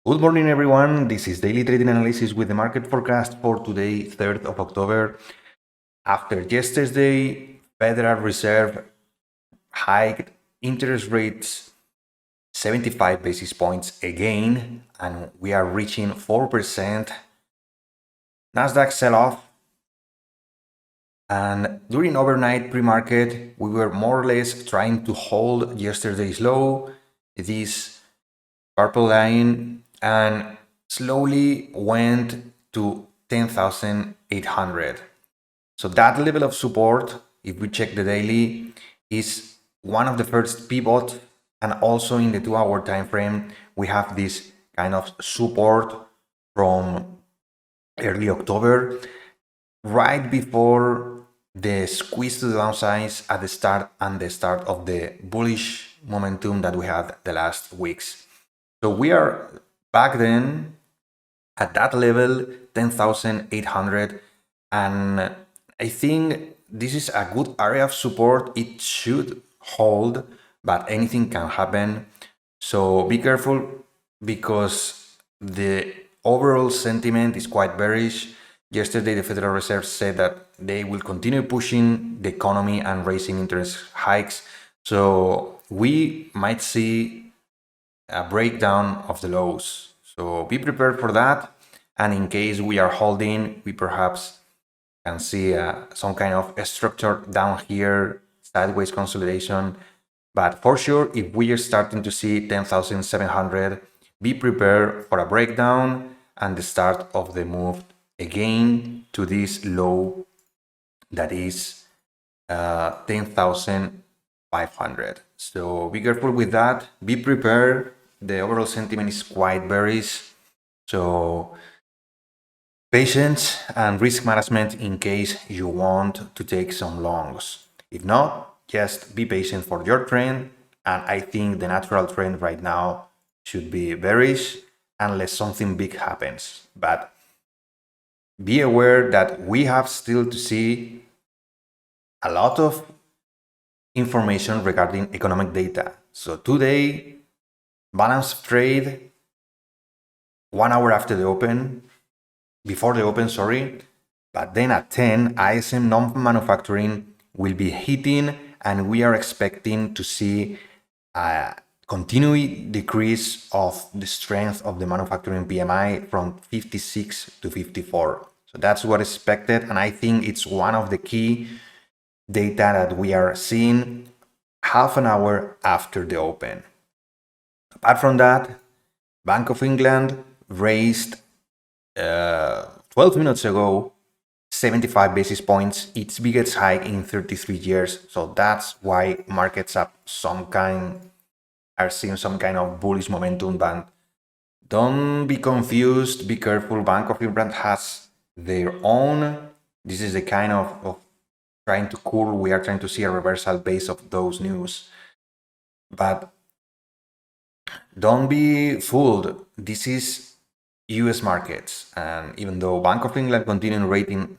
Good morning, everyone. This is Daily Trading Analysis with the market forecast for today, 3rd of October. After yesterday, Federal Reserve hiked interest rates 75 basis points again, and we are reaching 4%. Nasdaq sell-off, and during overnight pre-market, we were more or less trying to hold yesterday's low, this purple line, and slowly went to 10,800. So that level of support, if we check the daily, is one of the first pivot, and also in the 2-hour time frame, we have this kind of support from early October, right before the squeeze to the downside at the start of the bullish momentum that we had the last weeks. So we are back then at that level, 10,800, and I think this is a good area of support. It should hold, but anything can happen. So be careful, because the overall sentiment is quite bearish. Yesterday, the Federal Reserve said that they will continue pushing the economy and raising interest hikes. So we might see a breakdown of the lows. So be prepared for that. And in case we are holding, we perhaps can see some kind of a structure down here, sideways consolidation. But for sure, if we are starting to see 10,700, be prepared for a breakdown and the start of the move again to this low that is 10,500. So be careful with that. Be prepared. The overall sentiment is quite bearish. So patience and risk management in case you want to take some longs. If not, just be patient for your trend. And I think the natural trend right now should be bearish unless something big happens. But be aware that we have still to see a lot of information regarding economic data. So today, balance of trade, 1 hour after the open, before the open, sorry, but then at 10, ISM non-manufacturing will be hitting, and we are expecting to see a continued decrease of the strength of the manufacturing PMI from 56 to 54. So that's what is expected, and I think it's one of the key data that we are seeing half an hour after the open. Apart from that, Bank of England raised 12 minutes ago 75 basis points, its biggest hike in 33 years. So that's why markets are seeing some kind of bullish momentum. But don't be confused, be careful. Bank of England has their own. This is the kind of trying to cool. We are trying to see a reversal base of those news. But don't be fooled. This is US markets, and even though Bank of England continues raising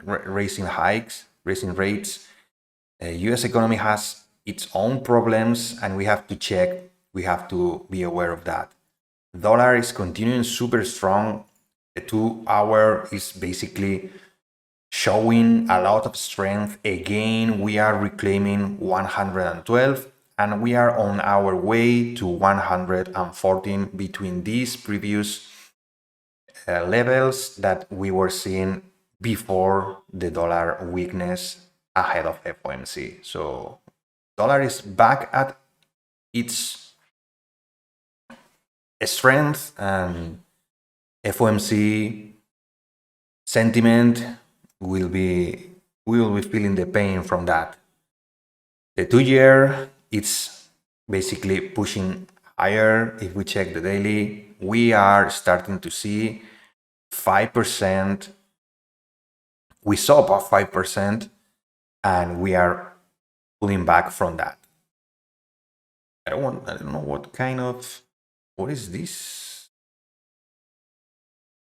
rates, US economy has its own problems, and we have to check. We have to be aware of that. Dollar is continuing super strong. The 2-hour is basically showing a lot of strength. Again, we are reclaiming 112, and we are on our way to 114 between these previous levels that we were seeing before the dollar weakness ahead of FOMC. So dollar is back at its strength, and FOMC sentiment we will be feeling the pain from that. The 2-year, it's basically pushing higher. If we check the daily, we are starting to see 5%. We saw about 5%, and we are pulling back from that. I don't know what is this?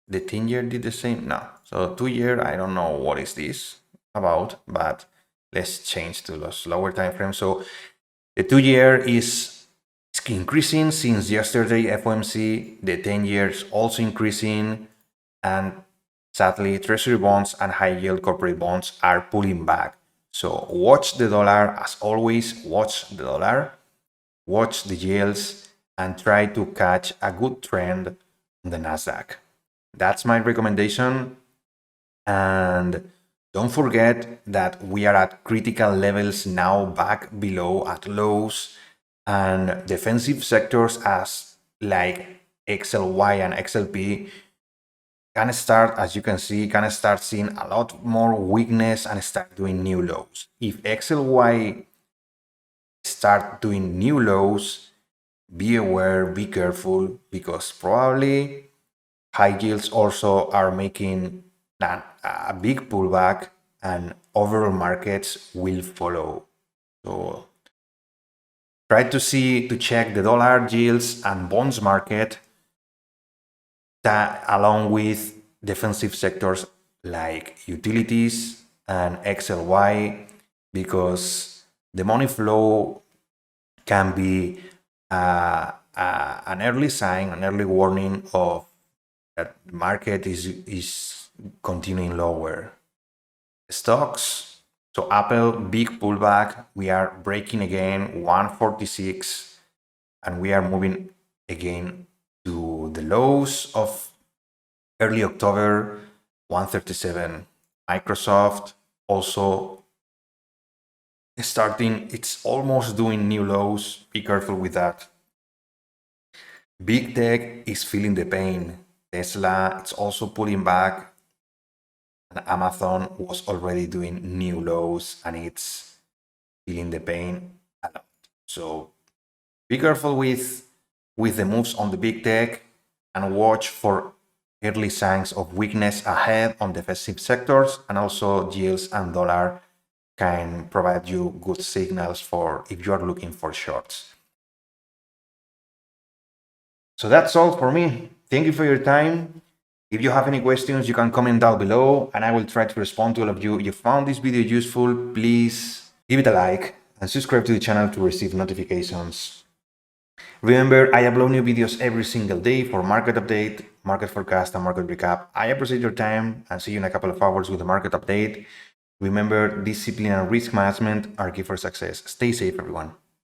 The 10-year did the same? No. So 2-year, I don't know what is this about, but let's change to the slower time frame. So the 2-year is It's increasing since yesterday, FOMC, the 10 years also increasing, and sadly, treasury bonds and high yield corporate bonds are pulling back. So watch the dollar, as always, watch the dollar, watch the yields, and try to catch a good trend on the Nasdaq. That's my recommendation. And don't forget that we are at critical levels now, back below at lows, and defensive sectors as like XLY and XLP can start, as you can see, can start seeing a lot more weakness and start doing new lows. If XLY start doing new lows, be aware, be careful, because probably high yields also are making a big pullback and overall markets will follow. So try to check the dollar yields and bonds market that, along with defensive sectors like utilities and XLY, because the money flow can be an early sign, an early warning of that the market is continuing lower. Stocks, so Apple, big pullback. We are breaking again 146, and we are moving again to the lows of early October, 137. Microsoft also starting, it's almost doing new lows. Be careful with that. Big tech is feeling the pain. Tesla, it's also pulling back. And Amazon was already doing new lows and it's feeling the pain a lot. So be careful with the moves on the big tech and watch for early signs of weakness ahead on defensive sectors, and also yields and dollar can provide you good signals for if you are looking for shorts. So that's all for me. Thank you for your time. If you have any questions, you can comment down below and I will try to respond to all of you. If you found this video useful, please give it a like and subscribe to the channel to receive notifications. Remember, I upload new videos every single day for market update, market forecast, and market recap. I appreciate your time and see you in a couple of hours with the market update. Remember, discipline and risk management are key for success. Stay safe, everyone.